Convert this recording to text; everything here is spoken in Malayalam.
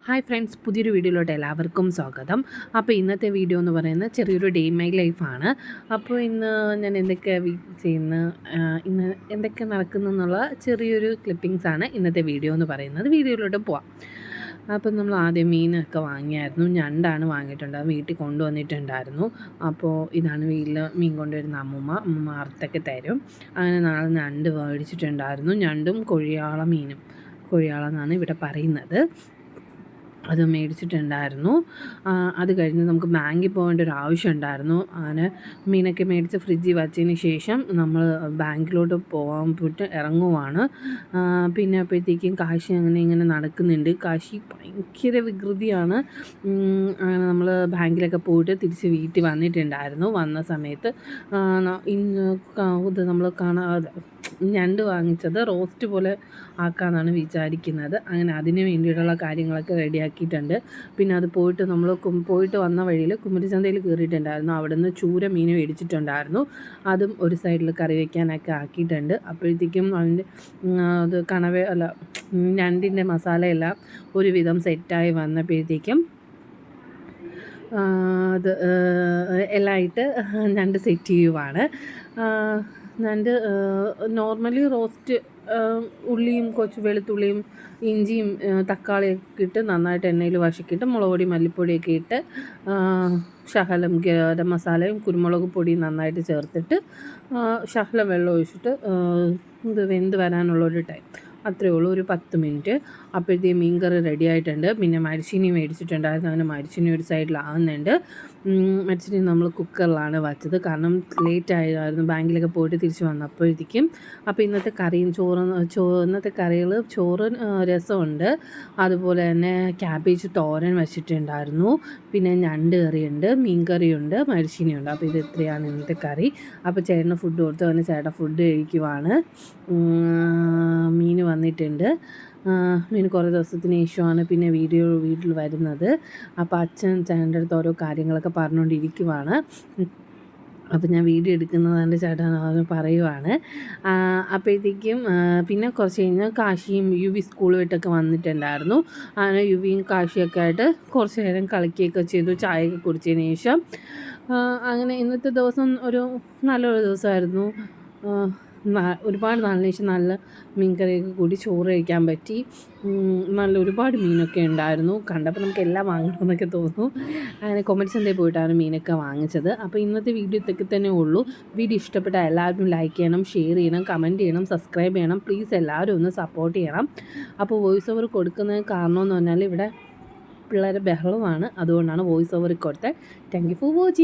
ഹായ് ഫ്രണ്ട്സ്, പുതിയൊരു വീഡിയോയിലോട്ട് എല്ലാവർക്കും സ്വാഗതം. അപ്പോൾ ഇന്നത്തെ വീഡിയോ എന്ന് പറയുന്നത് ചെറിയൊരു ഡേ മൈ ലൈഫാണ്. അപ്പോൾ ഇന്ന് ഞാൻ എന്തൊക്കെ ചെയ്യുന്ന ഇന്ന് എന്തൊക്കെ നടക്കുന്നു എന്നുള്ള ചെറിയൊരു ക്ലിപ്പിങ്സാണ് ഇന്നത്തെ വീഡിയോ എന്ന് പറയുന്നത്. വീഡിയോയിലോട്ട് പോവാം. അപ്പം നമ്മൾ ആദ്യം മീനൊക്കെ വാങ്ങിയായിരുന്നു. ഞണ്ടാണ് വാങ്ങിയിട്ടുണ്ടായിരുന്നു, വീട്ടിൽ കൊണ്ടുവന്നിട്ടുണ്ടായിരുന്നു. അപ്പോൾ ഇതാണ് വീട്ടിൽ മീൻ കൊണ്ടുവരുന്ന അമ്മൂമ്മ അറുത്തൊക്കെ തരും. അങ്ങനെ നാളെ ഞണ്ട് മേടിച്ചിട്ടുണ്ടായിരുന്നു. ഞണ്ടും മീനും കൊഴിയാള എന്നാണ് ഇവിടെ പറയുന്നത്. അത് മേടിച്ചിട്ടുണ്ടായിരുന്നു. അത് കഴിഞ്ഞ് നമുക്ക് ബാങ്കിൽ പോകേണ്ട ഒരു ആവശ്യം ഉണ്ടായിരുന്നു. അങ്ങനെ മീനൊക്കെ മേടിച്ച് ഫ്രിഡ്ജിൽ വച്ചതിന് ശേഷം നമ്മൾ ബാങ്കിലോട്ട് പോകാൻ പോയിട്ട് ഇറങ്ങുവാണ്. പിന്നെ അപ്പോഴത്തേക്കും കാശി ഇങ്ങനെ നടക്കുന്നുണ്ട്. കാശി ഭയങ്കര വികൃതിയാണ്. അങ്ങനെ നമ്മൾ ബാങ്കിലൊക്കെ പോയിട്ട് തിരിച്ച് വീട്ടിൽ വന്നിട്ടുണ്ടായിരുന്നു. വന്ന സമയത്ത് ഇത് നമ്മൾ ഞണ്ട് വാങ്ങിച്ചത് റോസ്റ്റ് പോലെ ആക്കാമെന്നാണ് വിചാരിക്കുന്നത്. അങ്ങനെ അതിന് വേണ്ടിയിട്ടുള്ള കാര്യങ്ങളൊക്കെ റെഡിയാക്കിയിട്ടുണ്ട്. പിന്നെ അത് നമ്മൾ പോയിട്ട് വന്ന വഴിയിൽ കുമരിച്ചന്തയിൽ കയറിയിട്ടുണ്ടായിരുന്നു. അവിടെ നിന്ന് ചൂര മീൻ മേടിച്ചിട്ടുണ്ടായിരുന്നു. അതും ഒരു സൈഡിൽ കറി വയ്ക്കാനൊക്കെ ആക്കിയിട്ടുണ്ട്. അപ്പോഴത്തേക്കും അതിൻ്റെ അത് ഞണ്ടിൻ്റെ മസാലയെല്ലാം ഒരുവിധം സെറ്റായി വന്നപ്പോഴത്തേക്കും അത് എല്ലാം ഇട്ട് ഞണ്ട് സെറ്റ് ചെയ്യുവാണ്. ഞണ്ട് നോർമലി റോസ്റ്റ് ഉള്ളിയും വെളുത്തുള്ളിയും ഇഞ്ചിയും തക്കാളിയൊക്കെ ഇട്ട് നന്നായിട്ട് എണ്ണയിൽ വഴക്കിയിട്ട് മുളക് പൊടി മല്ലിപ്പൊടിയൊക്കെ ഇട്ട് ശകലം ഗരം മസാലയും കുരുമുളക് പൊടിയും നന്നായിട്ട് ചേർത്തിട്ട് ശകലം വെള്ളം ഒഴിച്ചിട്ട് ഇത് വെന്ത് വരാനുള്ളൊരു ടൈം അത്രയേ ഉള്ളൂ, ഒരു 10 മിനിറ്റ്. അപ്പോഴത്തേക്കും മീൻ കറി റെഡി ആയിട്ടുണ്ട്. പിന്നെ മരിച്ചീനി മേടിച്ചിട്ടുണ്ടായിരുന്നു. അങ്ങനെ മരിച്ചീനി ഒരു സൈഡിലാവുന്നുണ്ട്. മരിച്ചീനി നമ്മൾ കുക്കറിലാണ് വച്ചത്, കാരണം ലേറ്റ് ആയിരുന്നു ബാങ്കിലൊക്കെ പോയിട്ട് തിരിച്ച് വന്നപ്പോഴത്തേക്കും. അപ്പോൾ ഇന്നത്തെ കറിയും ഇന്നത്തെ കറികൾ ചോറ് രസമുണ്ട്, അതുപോലെ തന്നെ ക്യാബേജ് തോരൻ വെച്ചിട്ടുണ്ടായിരുന്നു, പിന്നെ ഞണ്ട് കറിയുണ്ട്, മീൻ കറിയുണ്ട്, മരിച്ചീനിയുണ്ട്. അപ്പോൾ ഇത് ഇത്രയാണ് ഇന്നത്തെ കറി. അപ്പോൾ ചേട്ടന് ഫുഡ് കൊടുത്തു. അങ്ങനെ ചേട്ടൻ ഫുഡ് കഴിക്കുവാണ്. മീൻ വന്നിട്ടുണ്ട്. മീൻ കുറേ ദിവസത്തിന് ശേഷമാണ് പിന്നെ വീട്ടിൽ വരുന്നത്. അപ്പോൾ അച്ഛൻ ചേട്ടൻ്റെ അടുത്ത് ഓരോ കാര്യങ്ങളൊക്കെ പറഞ്ഞുകൊണ്ടിരിക്കുവാണ്. അപ്പോൾ ഞാൻ വീഡിയോ എടുക്കുന്നതിൻ്റെ ചേട്ടൻ അത് പറയുവാണ്. അപ്പോഴത്തേക്കും പിന്നെ കുറച്ച് കഴിഞ്ഞാൽ കാശിയും യുവി സ്കൂൾ വിട്ടൊക്കെ വന്നിട്ടുണ്ടായിരുന്നു. അങ്ങനെ യുവിയും കാശിയൊക്കെ ആയിട്ട് കുറച്ച് നേരം കളിക്കുകയൊക്കെ ചെയ്തു, ചായയൊക്കെ കുടിച്ചതിന് ശേഷം. അങ്ങനെ ഇന്നത്തെ ദിവസം ഒരു നല്ലൊരു ദിവസമായിരുന്നു. ഒരുപാട് നാളിന് ശേഷം നല്ല മീൻ കറിയൊക്കെ കൂടി ചോറ് കഴിക്കാൻ പറ്റി. ഒരുപാട് മീനൊക്കെ ഉണ്ടായിരുന്നു. കണ്ടപ്പോൾ നമുക്ക് എല്ലാം വാങ്ങണമെന്നൊക്കെ തോന്നുന്നു. അങ്ങനെ കൊമരിച്ചന്തയിൽ പോയിട്ടാണ് മീനൊക്കെ വാങ്ങിച്ചത്. അപ്പോൾ ഇന്നത്തെ വീഡിയോ ഇതൊക്കെ തന്നെ ഉള്ളൂ. വീഡിയോ ഇഷ്ടപ്പെട്ട എല്ലാവരും ലൈക്ക് ചെയ്യണം, ഷെയർ ചെയ്യണം, കമൻറ്റ് ചെയ്യണം, സബ്സ്ക്രൈബ് ചെയ്യണം. പ്ലീസ് എല്ലാവരും ഒന്ന് സപ്പോർട്ട് ചെയ്യണം. അപ്പോൾ വോയിസ് ഓവർ കൊടുക്കുന്നതിന് കാരണമെന്ന് പറഞ്ഞാൽ ഇവിടെ പിള്ളേരെ ബഹളമാണ്, അതുകൊണ്ടാണ് വോയിസ് ഓവർ കൊടുത്തത്. Thank you for watching.